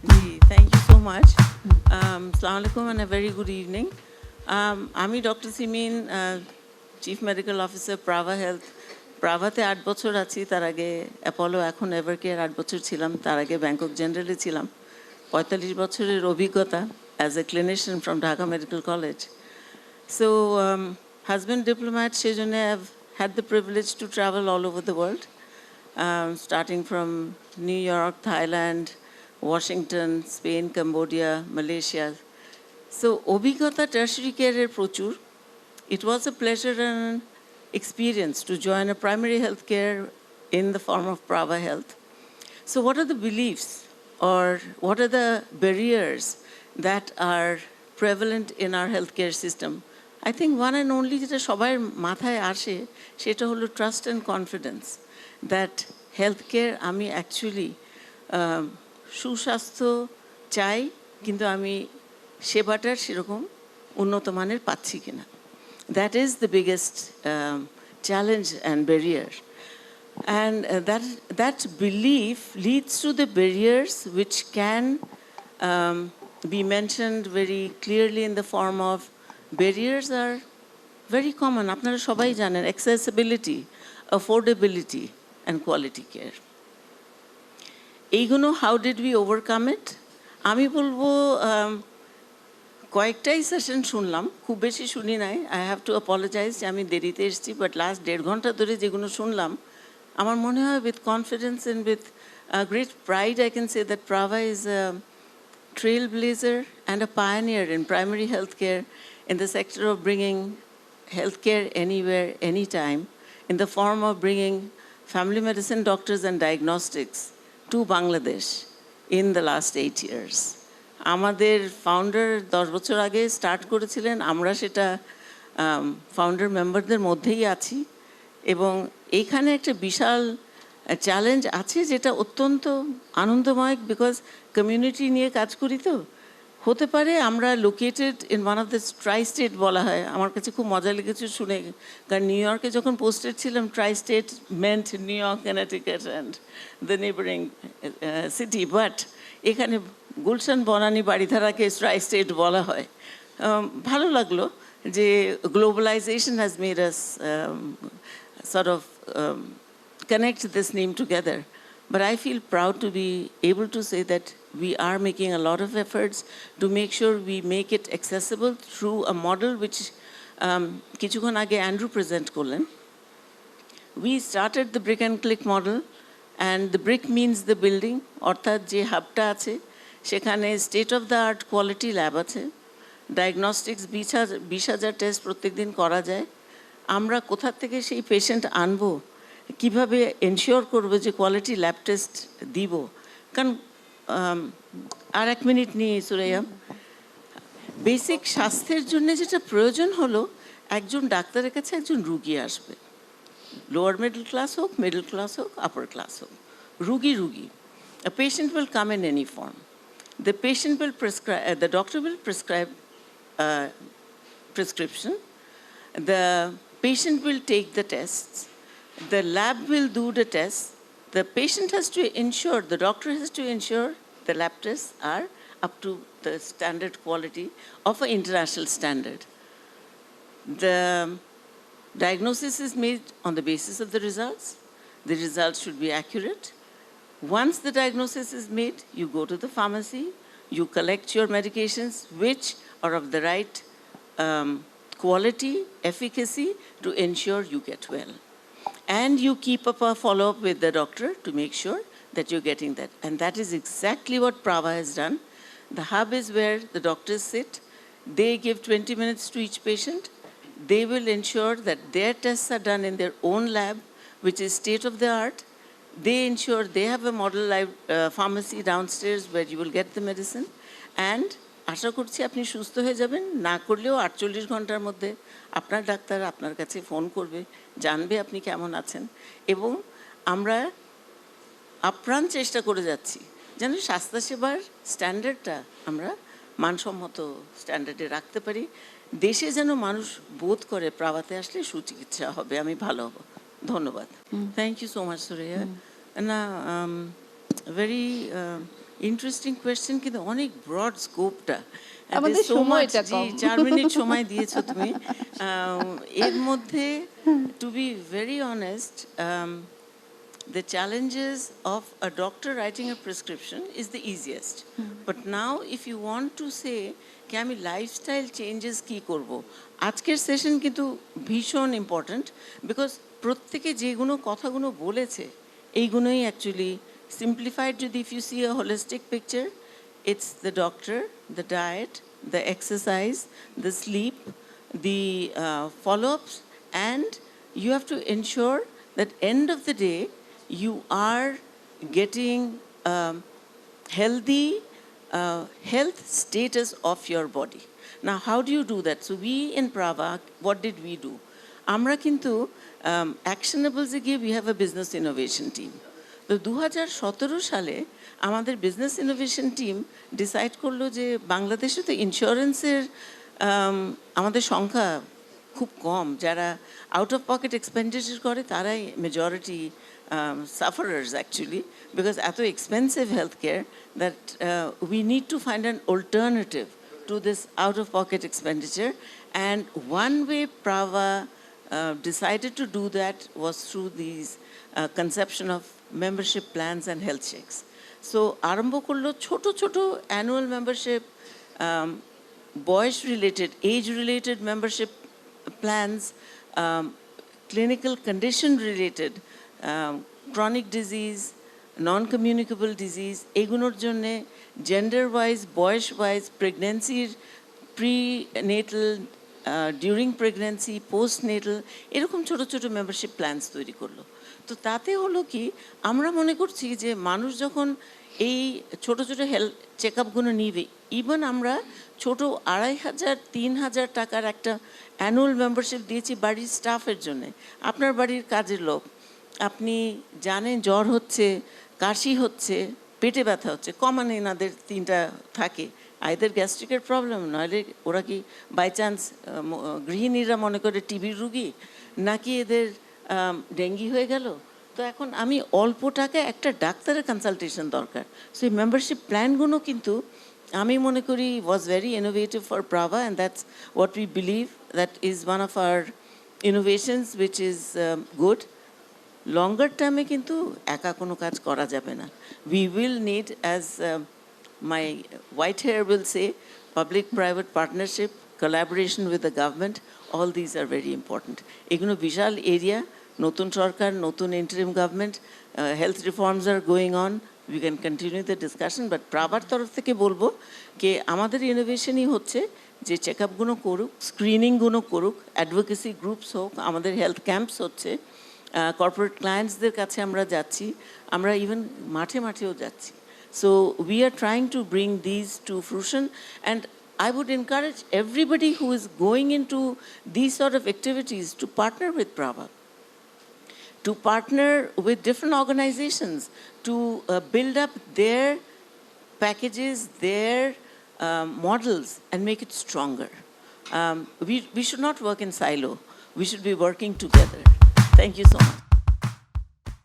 Thank you so much. Assalamu alaikum and a very good evening. আমি doctor Simin, chief medical officer Praava health. প্রাভাতে 8 বছর আছি, তার আগে অ্যাপোলো, এখন এভারকেয়ার 8 বছর ছিলাম, তার আগে ব্যাংকক জেনারেলে ছিলাম। 45 বছরের অভিজ্ঞতা as a clinician from Dhaka medical college. So husband diplomat, সেই জন্য I have had the privilege to travel all over the world, starting from New York, Thailand, Washington, Spain, Cambodia, Malaysia. So অভিজ্ঞতা টার্শারি কেয়ারের প্রচুর। It was a pleasure and experience to join a primary health care in the form of Prava Health. So what are the beliefs or what are the barriers that are prevalent in our healthcare system? I think one and only যেটা সবার মাথায় আসে সেটা হলো trust and confidence that healthcare আমি actually সুস্বাস্থ্য চাই, কিন্তু আমি সেবাটার সেরকম উন্নত মানের পাচ্ছি কিনা। That is the biggest challenge and barrier. And that belief leads to the barriers which can be mentioned very clearly in the form of barriers are very common. আপনারা সবাই জানেন, accessibility, affordability and quality care. এইগুলো how did we overcome it? আমি বলবো কয়েকটাই session শুনলাম, খুব বেশি শুনি নাই। আই হ্যাভ টু অ্যাপোলোজাইজ যে আমি দেরিতে এসেছি, বাট লাস্ট 1.5 ঘন্টা ধরে যেগুলো শুনলাম আমার মনে হয় with confidence and with great pride I can say that Praava is a trailblazer and a pioneer in primary health care in the sector of bringing healthcare anywhere, anytime, in the form of bringing family medicine doctors and diagnostics to Bangladesh in the last 8 years. আমাদের founder 10 বছর আগে start করেছিলেন, আমরা সেটা founder মেম্বারদের মধ্যেই আছি, এবং এইখানে একটা বিশাল চ্যালেঞ্জ আছে যেটা অত্যন্ত আনন্দময়, বিকজ কমিউনিটি নিয়ে কাজ করি। তো হতে পারে আমরা located in one of the try state বলা হয়, আমার কাছে খুব মজা লেগেছে শুনে, কারণ নিউ ইয়র্কে যখন পোস্টেড ছিলাম tri state meant New York, Connecticut and the neighbouring city, but এখানে গুলশান, বনানী, বাড়িধারাকে ট্রাই স্টেট বলা হয়। ভালো লাগলো যে globalisation has made us sort of connect this name together. But I feel proud to be able to say that we are making a lot of efforts to make sure we make it accessible through a model which কিছুক্ষণ আগে Andrew present করলেন. We started the brick and click model, and the brick means the building, অর্থাৎ যে হাবটা আছে সেখানে state of the art quality lab আছে, diagnostics 20,000 test প্রত্যেক দিন করা যায়। আমরা কোথা থেকে সেই পেশেন্ট আনবো, কিভাবে এনশিওর করবো যে কোয়ালিটি ল্যাব টেস্ট দিব। কারণ আর 1 মিনিট নিয়ে সুরাইয়া, বেসিক স্বাস্থ্যের জন্য যেটা প্রয়োজন হলো একজন ডাক্তারের কাছে একজন রুগী আসবে, লোয়ার মিডল ক্লাস হোক, মিডল ক্লাস হোক, আপার ক্লাস হোক, রুগী। A patient will come in any form. The patient will prescribe, the doctor will prescribe prescription. The patient will take the tests. The lab will do the tests. The patient has to ensure, the doctor has to ensure the lab tests are up to the standard quality of an international standard. The diagnosis is made on the basis of the results. The results should be accurate. Once the diagnosis is made, you go to the pharmacy, you collect your medications which are of the right quality, efficacy to ensure you get well. And you keep up a follow-up with the doctor to make sure that you're getting that. And that is exactly what Prava has done. The hub is where the doctors sit. They give 20 minutes to each patient. They will ensure that their tests are done in their own lab, which is state-of-the-art. They ensure they have a model pharmacy downstairs where you will get the medicine. And আশা করছি আপনি সুস্থ হয়ে যাবেন, না করলেও 48 ঘন্টার মধ্যে আপনার ডাক্তার আপনার কাছে ফোন করবে, জানবে আপনি কেমন আছেন। এবং আমরা আপ্রাণ চেষ্টা করে যাচ্ছি যেন স্বাস্থ্যসেবার স্ট্যান্ডার্ডটা আমরা মানসম্মত স্ট্যান্ডার্ডে রাখতে পারি, দেশে যেন মানুষ বোধ করে প্রাভাতে আসলে সুচিকিৎসা হবে, আমি ভালো হব। ধন্যবাদ। Thank you so much Suraiya. না, very ইন্টারেস্টিং কোয়েশ্চেন, কিন্তু অনেক ব্রড স্কোপটা। আমাদের সময়টা কম। 4 মিনিট সময় দিয়েছো তুমি। এর মধ্যে to be very honest, the challenges of a doctor writing a prescription is the easiest. But now if you want to say कि আমি লাইফস্টাইল চেঞ্জেস কি করব, আজকের সেশন কিন্তু ভীষণ ইম্পর্ট্যান্ট, বিকজ প্রত্যেকে যেগুলো কথাগুলো বলেছে এইগুলোই অ্যাকচুয়ালি simplified. যদি if you see a holistic picture, it's the doctor, the diet, the exercise, the sleep, the follow-ups, and you have to ensure that end of the day you are getting healthy health status of your body. Now how do you do that? So we in Prava, what did we do? Amra kintu actionables e giye we have a business innovation team. তো 2017 সালে আমাদের business innovation team decide করলো যে বাংলাদেশে তো ইন্স্যুরেন্সের আমাদের সংখ্যা খুব কম, যারা আউট অফ পকেট এক্সপেন্ডিচার করে তারাই majority sufferers actually, because eto expensive healthcare that we need to find an alternative to this out of pocket expenditure. And one way Prava decided to do that was through these conception of membership plans and health checks. So arambho korlo choto choto annual membership, boyish related, age related membership plans, clinical condition related, chronic disease, non-communicable disease, এগুলোর জন্যে gender wise, বয়স wise, pregnancy, prenatal, during pregnancy, postnatal, এরকম ছোট ছোট membership plans তৈরি করলো। তো তাতে হলো কি, আমরা মনে করছি যে মানুষ যখন এই ছোট ছোট হেলথ চেক আপগুলো নিবে, ইভেন আমরা ছোট 2,500, 3,000 টাকার একটা অ্যানুয়াল মেম্বারশিপ দিয়েছি বাড়ির স্টাফের জন্যে। আপনার বাড়ির কাজের লোক, আপনি জানেন জ্বর হচ্ছে, কাশি হচ্ছে, পেটে ব্যথা হচ্ছে, কমন এনাদের 3টা থাকে, আইদার গ্যাস্ট্রিকের প্রবলেম, নইলে ওরা কি বাই চান্স গৃহিণীরা মনে করে টিবির রুগী, নাকি এদের ডেঙ্গি হয়ে গেল। তো এখন আমি অল্প টাকায় একটা ডাক্তারের কনসালটেশন দরকার। সো এই মেম্বারশিপ প্ল্যানগুলো কিন্তু আমি মনে করি was very innovative for Praava, and that's what we believe that is one of our innovations which is good. Longer টার্মে কিন্তু একা কোনো কাজ করা যাবে না। We will need, as my white hair will say, public private partnership, collaboration with the government, all these are very important. এগুলো বিশাল area, নতুন সরকার, নতুন interim government, health reforms are going on, we can continue the discussion, but প্রাভার তরফ থেকে বলবো যে আমাদের ইনোভেশনই হচ্ছে যে চেক আপগুলো করুক, স্ক্রিনিংগুলো করুক, অ্যাডভোকেসি গ্রুপস হোক, আমাদের হেলথ ক্যাম্পস হচ্ছে, কর্পোরেট ক্লায়েন্টসদের কাছে আমরা যাচ্ছি, আমরা ইভেন মাঠে মাঠেও যাচ্ছি। So we are trying to bring these to fruition, and I would encourage everybody who is going into these sort of activities to partner with Prava, to partner with different organizations, to build up their packages, their models, and make it stronger. We should not work in silo. We should be working together. Thank you so much.